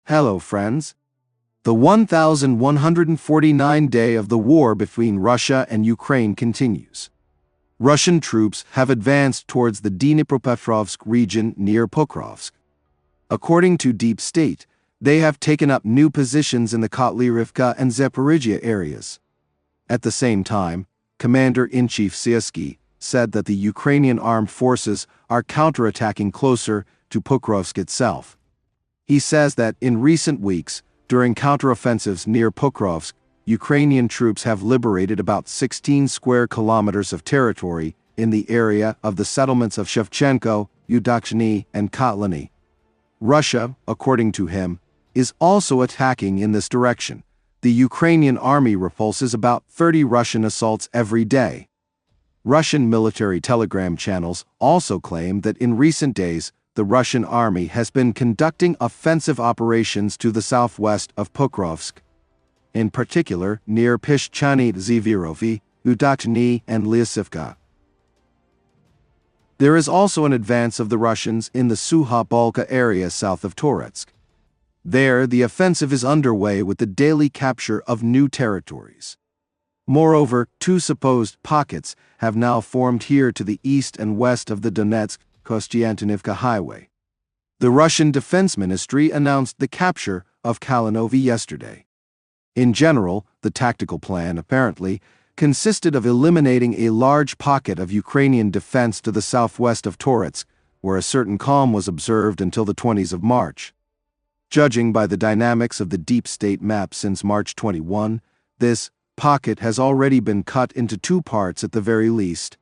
Hello, friends. The 1149th day of the war between Russia and Ukraine continues. Russian troops have advanced towards the Dnipropetrovsk region near Pokrovsk. According to Deep State, they have taken up new positions in the Kotlyne and Zaporizhzhia areas. At the same time, Commander-in-Chief Syrskyi said that the Ukrainian armed forces are counterattacking closer to Pokrovsk itself. He says that in recent weeks, during counteroffensives near Pokrovsk, Ukrainian troops have liberated about 16 square kilometers of territory in the area of the settlements of Shevchenko, Udachne, and Kotlyne. Russia, according to him, is also attacking in this direction. The Ukrainian army repulses about 30 Russian assaults every day. Russian military telegram channels also claim that in recent days, the Russian army has been conducting offensive operations to the southwest of Pokrovsk, in particular near Pishchany Zvirovi, Udachne, and Lyasivka. There is also an advance of the Russians in the Sukha Balka area south of Toretsk. There, the offensive is underway with the daily capture of new territories. Moreover, two supposed pockets have now formed here to the east and west of the Donetsk-Kostyantynivka highway. The Russian Defense Ministry announced the capture of Kalinovi yesterday. In general, the tactical plan, apparently, consisted of eliminating a large pocket of Ukrainian defense to the southwest of Toretsk, where a certain calm was observed until the 20th of March. Judging by the dynamics of the deep state map since March 21, this pocket has already been cut into two parts at the very least.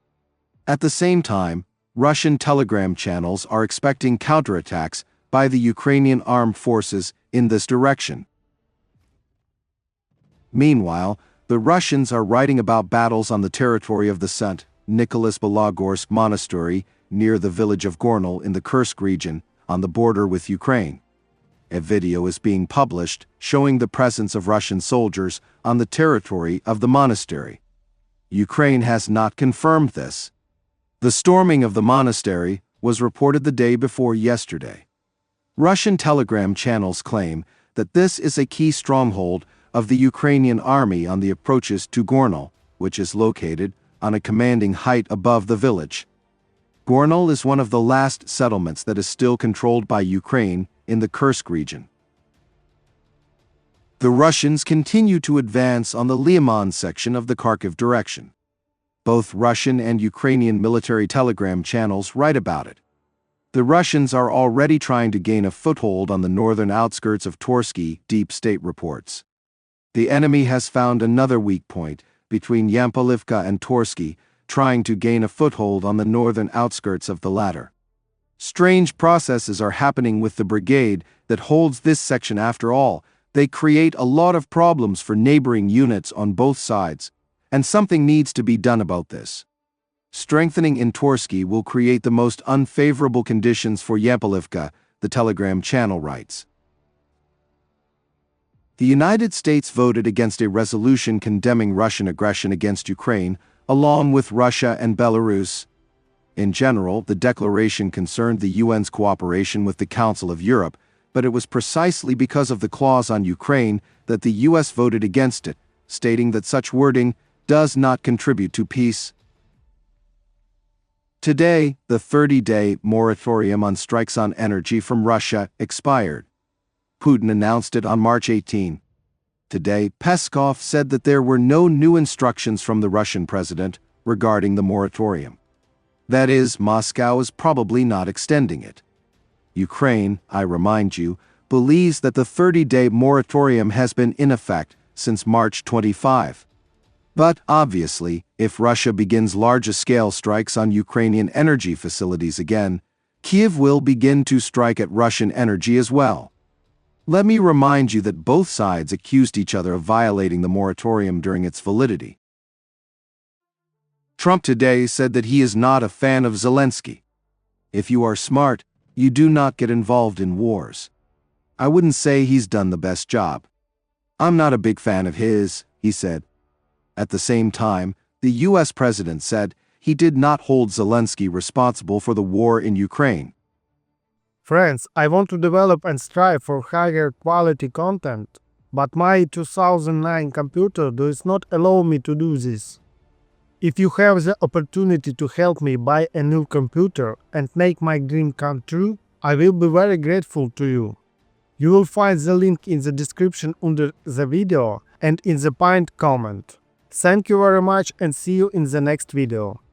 At the same time, Russian telegram channels are expecting counterattacks by the Ukrainian armed forces in this direction. Meanwhile, the Russians are writing about battles on the territory of the St. Nicholas Belogorsk Monastery near the village of Gornal in the Kursk region on the border with Ukraine. A video is being published showing the presence of Russian soldiers on the territory of the monastery. Ukraine has not confirmed this. The storming of the monastery was reported the day before yesterday. Russian telegram channels claim that this is a key stronghold of the Ukrainian army on the approaches to Gornal, which is located on a commanding height above the village. Gornal is one of the last settlements that is still controlled by Ukraine in the Kursk region. The Russians continue to advance on the Lyman section of the Kharkiv direction. Both Russian and Ukrainian military telegram channels write about it. The Russians are already trying to gain a foothold on the northern outskirts of Torske, Deep State reports. The enemy has found another weak point between Yampolivka and Torske, trying to gain a foothold on the northern outskirts of the latter. Strange processes are happening with the brigade that holds this section after all. They create a lot of problems for neighboring units on both sides, and something needs to be done about this. Strengthening in Torske will create the most unfavorable conditions for Yampolivka, the telegram channel writes. The United States voted against a resolution condemning Russian aggression against Ukraine, along with Russia and Belarus. In general, the declaration concerned the UN's cooperation with the Council of Europe, but it was precisely because of the clause on Ukraine that the US voted against it, stating that such wording does not contribute to peace. Today, the 30-day moratorium on strikes on energy from Russia expired. Putin announced it on March 18. Today, Peskov said that there were no new instructions from the Russian president regarding the moratorium. That is, Moscow is probably not extending it. Ukraine, I remind you, believes that the 30-day moratorium has been in effect since March 25. But, obviously, if Russia begins large-scale strikes on Ukrainian energy facilities again, Kiev will begin to strike at Russian energy as well. Let me remind you that both sides accused each other of violating the moratorium during its validity. Trump today said that he is not a fan of Zelensky. If you are smart, you do not get involved in wars. I wouldn't say he's done the best job. I'm not a big fan of his, he said. At the same time, the US president said he did not hold Zelensky responsible for the war in Ukraine. Friends, I want to develop and strive for higher quality content, but my 2009 computer does not allow me to do this. If you have the opportunity to help me buy a new computer and make my dream come true, I will be very grateful to you. You will find the link in the description under the video and in the pinned comment. Thank you very much and see you in the next video.